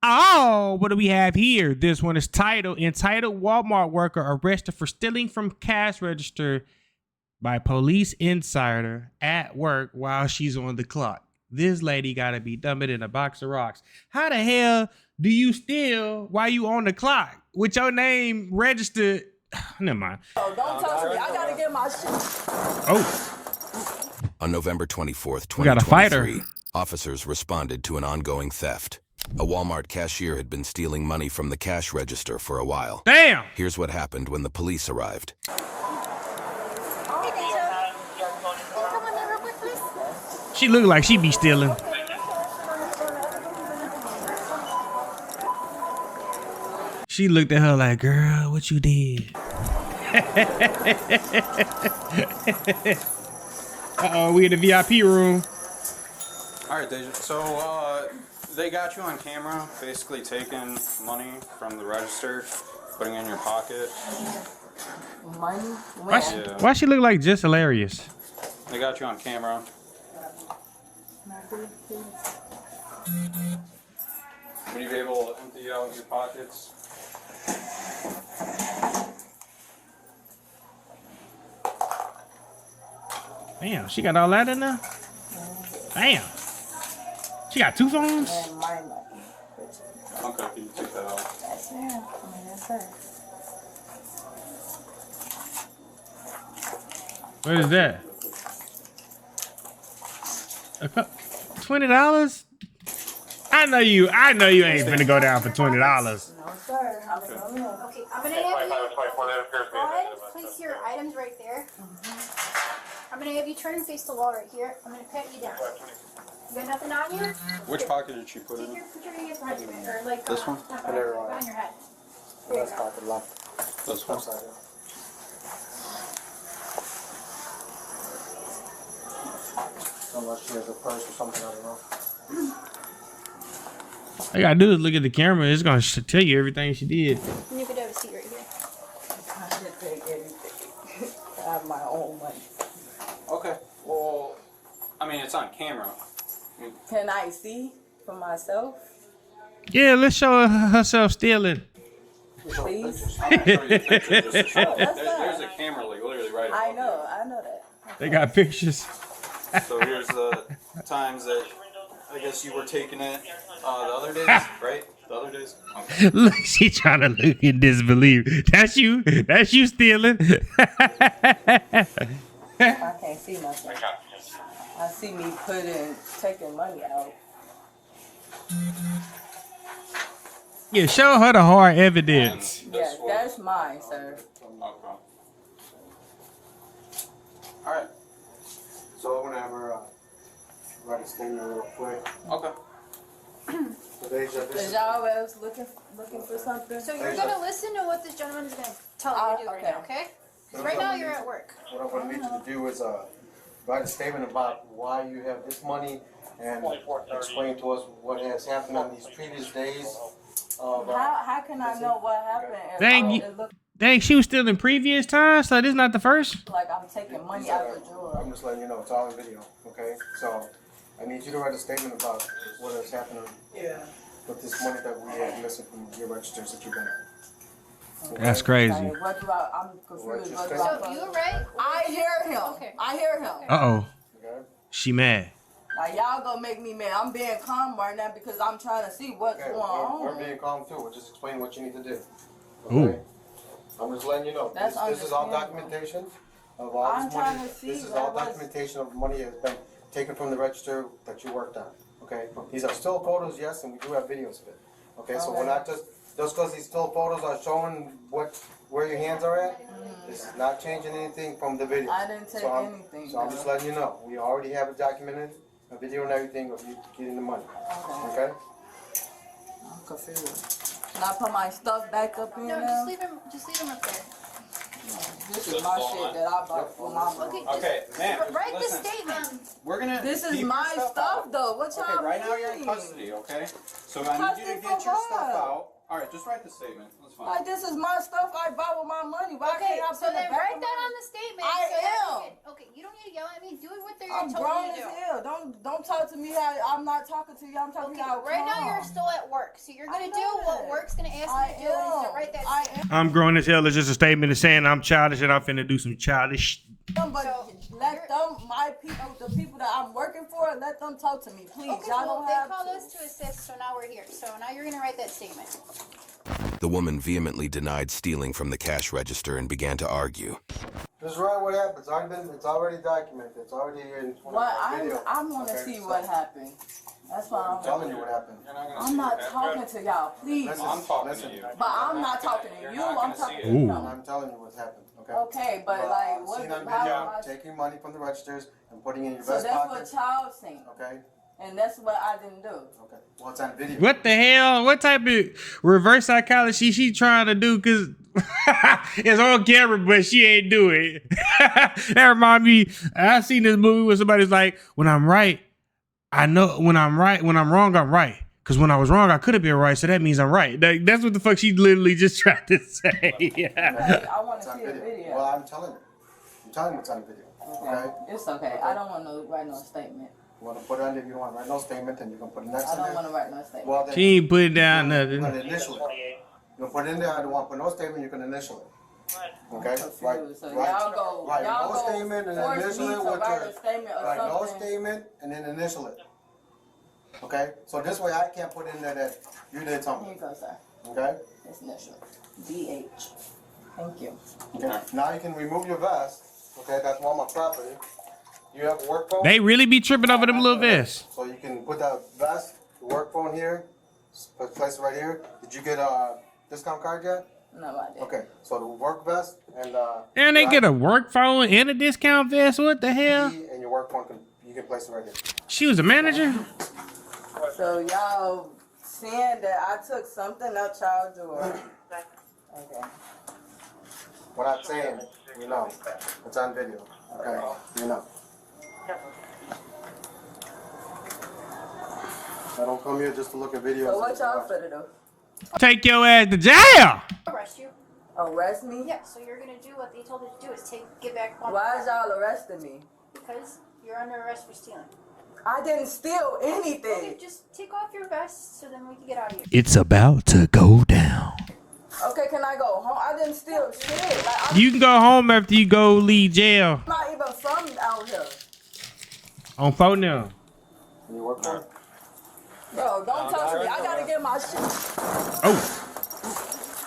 Oh, what do we have here? This one is entitled Walmart worker arrested for stealing from cash register by police insider at work while she's on the clock. This lady gotta be dumber than a box of rocks. How the hell do you steal while you on the clock with your name registered? Never mind. Oh, don't touch me. I gotta get my shit. Oh. On November 24th, We got a fighter. 2023, officers responded to an ongoing theft. A Walmart cashier had been stealing money from the cash register for a while. Damn. Here's what happened when the police arrived. She looked like she be stealing. She looked at her like, girl, what you did? Uh-oh, we in the VIP room. All right, Deja. So, they got you on camera, basically taking money from the register, putting it in your pocket. Money? When? Why she look like just hilarious? They got you on camera. Would you be able to empty out your pockets? Damn, she got all that in there? Damn. She got two phones? And my money. Okay, can you take that out? Yes, ma'am. Yes, sir. What is that? $20? I know you ain't finna go down for $20. No, sir. Okay, I'm gonna have you go ahead, place your items right there. I'm gonna have you turn and face the wall right here. I'm gonna pat you down. You got nothing on you? Which pocket did she put it Take in? your hands behind you, or like This one? behind your head. There you go. This one. Unless she has a purse or something, I don't know. All you gotta do is look at the camera. It's gonna tell you everything she did. And you could have a seat right here. I didn't take anything. I have my own money. Okay. Well, I mean, it's on camera. Can I see for myself? Yeah, let's show her herself stealing. Please? I'm gonna show you pictures. Just to show. That's There's a fine. camera like literally right above I know that. They got pictures. you. So here's the times that I guess you were taking it the other days, right? The other days? Okay. Look, she trying to look in disbelief. That's you. That's you stealing. I can't see nothing. I see me taking money out. Yeah, show her the hard evidence. Yeah, that's mine, sir. Okay. Alright. So I'm gonna have her write a statement real quick. Okay. So Deja, this Is is, y'all else looking for something? So you're gonna listen to what this gentleman is gonna tell you to do right now, okay? 'Cause right now you're at work. what I'm gonna need you to do is write a statement about why you have this money and explain to us what has happened on these previous days. How can I know what happened? If Thank you. it look Dang, she was stealing previous times, so this is not the first. like I'm taking money out of the drawer. I'm just letting you know, it's all in video, okay? So I need you to write a statement about what has happened with this money that we have missing from your registers that you've been at. Okay? That's crazy. Like, what do I'm confused. What do So you right? I hear him. Okay. I hear him. Uh-oh. Okay? She mad. Like, y'all gonna make me mad. I'm being calm right now because I'm trying to see what's Okay, going we're on. being calm too. We're just explaining what you need to do. Ooh. Okay? I'm just letting you know. That's This is all understandable. documentation of all I'm this money. trying to see This is what all was- documentation of money that has been taken from the register that you worked on. Okay? These are still photos, yes, and we do have videos of it. Okay, so we're Okay. not just because these still photos are showing where your hands are at. This is not changing anything from the video. I didn't take anything, So I'm just no. letting you know. We already have it documented, a video and everything of you getting the money. Okay. Okay? I'm confused. Can I put my stuff back up here No, now? just leave him up there. This is my shit that I bought for my money. Okay, just Okay, ma'am, write the listen. statement. We're gonna. This is keep your my stuff out. though. What y'all Okay, right now you're in mean? custody, okay? So I need you to Custody get for your stuff what? out. All right, just write the statement. That's fine. Like, this is my stuff I bought with my money. Why Okay, can't I so put then it back write in that my- on the statement. I so that you am. can- okay, you don't need to yell at me. Do what they're I'm told grown you as to do. hell. Don't talk to me how I'm not talking to you. I'm talking Okay, to you how right now calm. you're still at work, so you're gonna I do know what that. work's gonna ask I you to do. And so am. write that I statement. I'm grown as hell is just a statement of saying I'm childish and I'm finna do some childish. am. But So, let them, my people, the people that I'm working for, let them talk to me, please. Okay, Y'all well, don't they have called to. us to assist, so now we're here. So now you're gonna write that statement. The woman vehemently denied stealing from the cash register and began to argue. Just write what happened. It's already documented. It's already in What video. I want to Okay, see so what happened. That's why I'm telling you what happened. You're not gonna I'm see not it. talking to y'all, please. Listen, I'm talking listen. to you. But I'm not talking to You're you. not I'm gonna talking see to it. him. I'm telling you what's happened. Okay. Okay, but like, what? Seen on How video, am I? taking money from the registers and putting it in your So vest that's pocket. what child seen, Okay. and that's what I didn't do. Okay. Well, it's on video. What the hell? What type of reverse psychology she trying to do? Cause it's on camera, but she ain't do it. That remind me. I seen this movie where somebody's like, "When I'm right, I know. When I'm right, when I'm wrong, I'm right. Cause when I was wrong, I could have been right. So that means I'm right." That's what the fuck she literally just tried to say. Like, I want It's to on see a video. video. Well, I'm telling you. I'm telling you it's on video. Okay. It's okay. I don't want to write no statement. You want to put it on there. If you don't want to write no statement, then you can put it next I in don't there. want to write no statement. Well, then She ain't put it down you're nothing. gonna initial it. You put it in there. I don't want to put no statement. You can initial it. Okay. Confused. Right. So Right. y'all go. Right. Y'all No go statement and force initial me it to with write your. a statement or Right. No something. statement and then initial it. Okay. So this way I can't put in there that you did Here something. you go, sir. Okay. It's initial. DH. Thank you. Okay. Now you can remove your vest. Okay. That's Walmart property. You have a work phone. They really be tripping over them little vests. So you can put that vest, the work phone here, place it right here. Did you get a discount card yet? No, I didn't. Okay, so the work vest and And they get a work phone and a discount vest. What the hell? key and your work phone you can place it right here. She was a manager. So y'all saying that I took something out y'all door. Okay. What I'm saying, you know, it's on video. Okay, you know. I don't come here just to look at videos. So what y'all finna do? Take your ass to jail. Arrest you. Arrest me? Yeah, so you're gonna do what they told you to do is get back on. Why is y'all arresting me? Because you're under arrest for stealing. I didn't steal Okay, anything. just take off your vest so then we can get out of here. It's about to go down. Okay, can I go home? I didn't steal shit. Like, You can go home after you go leave jail. I'm not even from out here. On phone now. And your work phone? Bro, don't touch me. I gotta get my shit. Oh.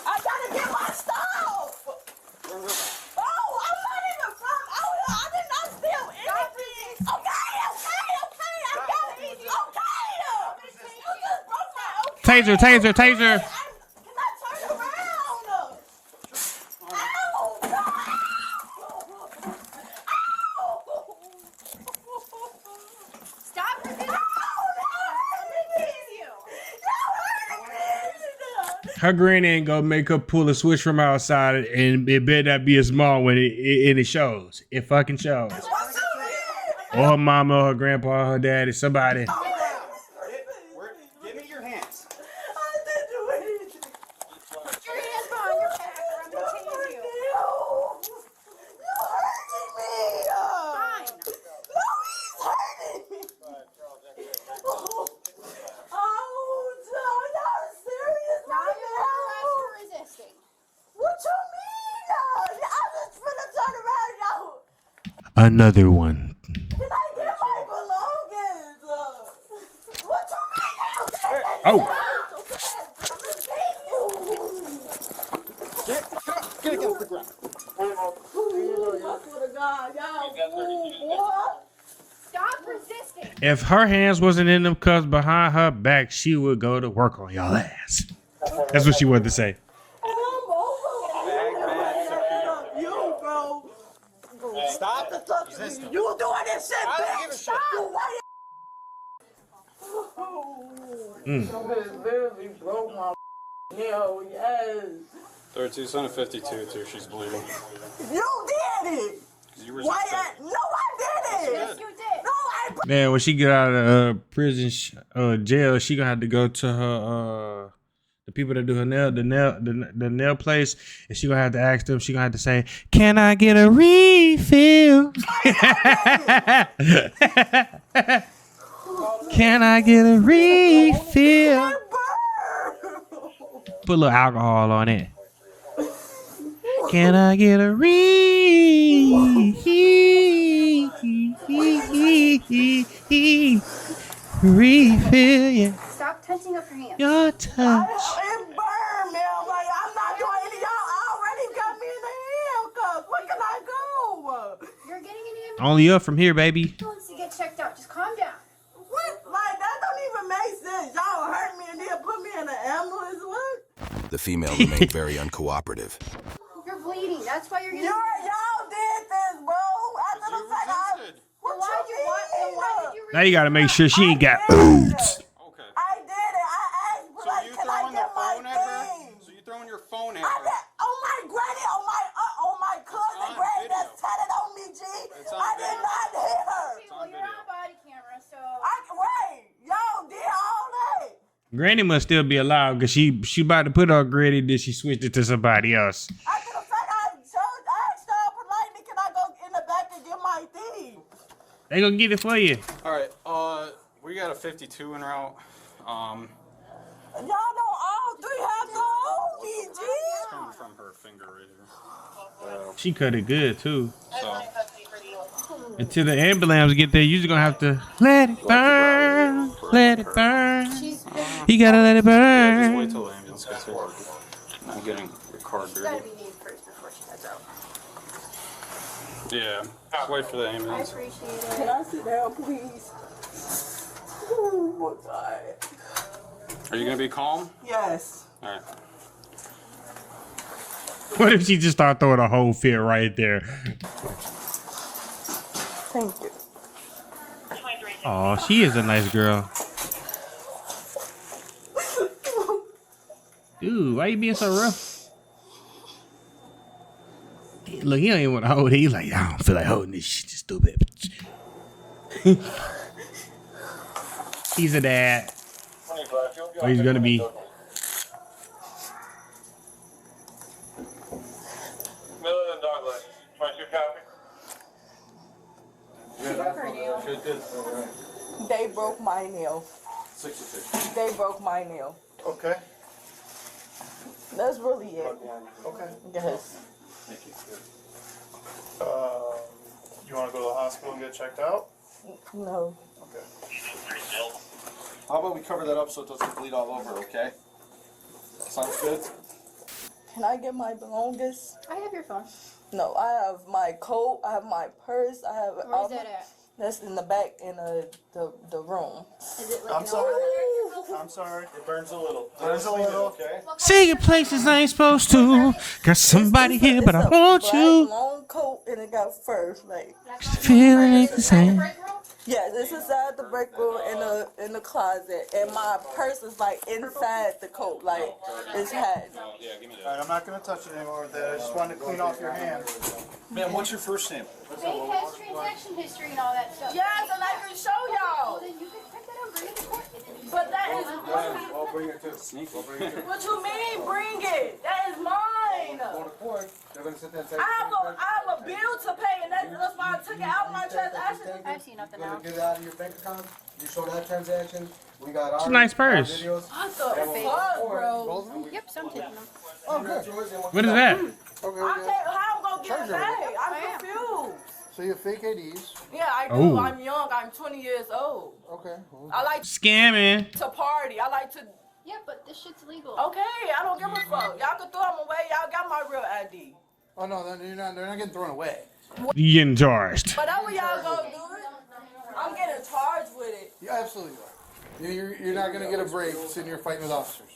I gotta get my stuff. Oh, I'm not even from out here. I did not steal anything. Okay, I got it. Okay. You just broke my okay. Taser, taser, taser. Can I turn around? Ow, no. Stop resisting. Her granny ain't gonna make her pull a switch from outside, and it better not be a small one. It shows. It fucking shows. Or her mama, or her grandpa, or her daddy, somebody. Give me your hands. I didn't do anything. Put your hands behind your back or I'm gonna tase you. You're hurting me. Fine. No, he's hurting me. Oh, y'all serious Now right you're under arrest now? for resisting. What you mean? I'm just finna turn around, y'all. Another one. Can I get my belongings? What you mean? Oh. Get against the ground. I swear to God, y'all. Stop resisting. If her hands wasn't in them cuffs behind her back, she would go to work on y'all ass. That's what she wanted to say. You, bro. Stop. You doing this shit, I don't bitch. give a shit. You white. This literally broke my nail, yes. 32, son of 52, too. She's bleeding. You did it. You Why? resisted. No, I didn't. Yes, you did. No, I put Man, when she get out of prison, jail, she gonna have to go to her the people that do her nail, the nail place, and she gonna have to ask them. She gonna have to say, "Can I get a refill? Can I get a refill?" Put a little alcohol on it. Can I get a refill? Yeah. Stop touching up your hands. Your touch. It burned, man. Like, I'm not doing any. Y'all already got me in the handcuffs. Where can I go? You're getting an ambulance. Only up from here, baby. To get checked out. Just calm down. What? Like, that don't even make sense. Y'all hurt me and then put me in an ambulance. What? The female remained very uncooperative. You're bleeding. That's why you're getting. Y'all did this, bro. After the fact, what Why you did you Now you gotta make sure she ain't got I oods. did it. I did it. I asked, So like, you can I throwing the get my phone at her? thing? So you throwing your phone at I her? got, on my granny, on my cousin on granny video. that's tatted on me, G. It's on I did video. not hit her. Well, you're on body camera, so. Right. Y'all did all that. Granny must still be alive because she about to put her granny, then she switched it to somebody else. After the fact, I asked her politely, can I go in the back and get my thing? They gonna get it for you. All right. We got a 52 en route. Y'all don't all three have to hold me, G. Coming from her finger right here. She cut it good too. So Until the ambulance get there, you just gonna have to let it burn, let it burn. You gotta let it just wait burn. till the ambulance gets here. I'm getting your card Gotta dirty. be named first before she heads out. Yeah. Just wait for the I ambulance. appreciate it. Can I sit down, please? Oh, my God. Are you gonna be calm? Yes. All right. What if she just start throwing a whole fit right there? Thank you. Oh, she is a nice girl. Dude, why you being so rough? Look, he don't even want to hold it. He's like, I don't feel like holding this shit, stupid. He's a dad. Or he's gonna be. Miller and Douglas, 22 copy. They broke my nail. 66. They broke my nail. Okay. That's really it. Okay. Yes. Thank you. You want to go to the hospital and get checked out? No. Okay. How about we cover that up so it doesn't bleed all over, okay? Sounds good? Can I get my belongings? I have your phone. No, I have my coat, I have my purse, I have. Where's that at? That's in the back in the room. Is it like I'm an sorry. overhead? I'm sorry. It burns a little. Burns a little, okay? Say your places I ain't supposed to. Got somebody here, but I want black, you. long coat and it got furs like. Feeling ain't the same. Yeah, this is inside the break room in the closet, and my purse is like inside the coat, like it's had. Yeah, give me Alright, I'm not going to touch it anymore with that. I just wanted to clean off your hand. Man, what's your first name? Bank has transaction history and all that stuff. Yes, and I can show Well, y'all. then you can print that out, bring it to court, and then you But that is I'll bring it too. Sneaky. what you mean? Bring it. That is mine. Go to court. They're gonna sit there and say. I have a bill to pay, and that's why I took it out of my transaction. I've seen nothing You're now. gonna get it out of your bank account. You show that transaction. We got our. a nice purse. our videos. What the fuck, bro? Yep, so I'm taking them. Oh, good. What is that? Okay, I okay. can't. How I'm gonna get it back? I'm confused. So you fake IDs. Yeah, I do. Oh. I'm young. I'm 20 years old. Okay. Well, I like Scamming. to party. I like to. Yeah, but this shit's legal. Okay, I don't give a fuck. Y'all can throw them away. Y'all got my real ID. oh no, then they're not getting thrown away. You getting charged. But that's what y'all gonna do it. I'm getting charged with it. You absolutely are. You're not gonna get a break sitting here fighting with officers.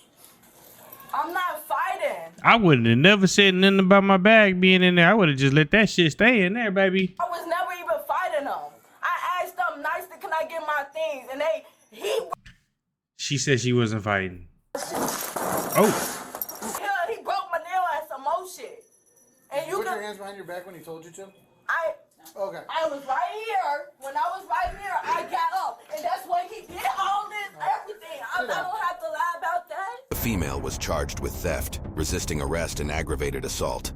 I'm not fighting. I wouldn't have never said nothing about my bag being in there. I would have just let that shit stay in there, baby. I was never even fighting them. I asked them nicely, can I get my things? And She said she wasn't fighting. Oh, he broke my nail and some more shit. And you Put your can, hands behind your back when he told you to. I Okay. was right here. When I was right here, I got up. And that's when he did all this, everything. I don't have to lie about that. The female was charged with theft, resisting arrest, and aggravated assault.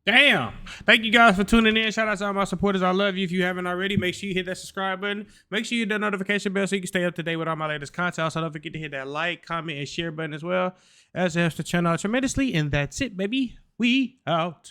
Damn. Thank you guys for tuning in. Shout out to all my supporters. I love you. If you haven't already, make sure you hit that subscribe button. Make sure you hit that notification bell so you can stay up to date with all my latest content. Also, don't forget to hit that like, comment, and share button as well, as it helps the channel out tremendously. And that's it, baby. We out.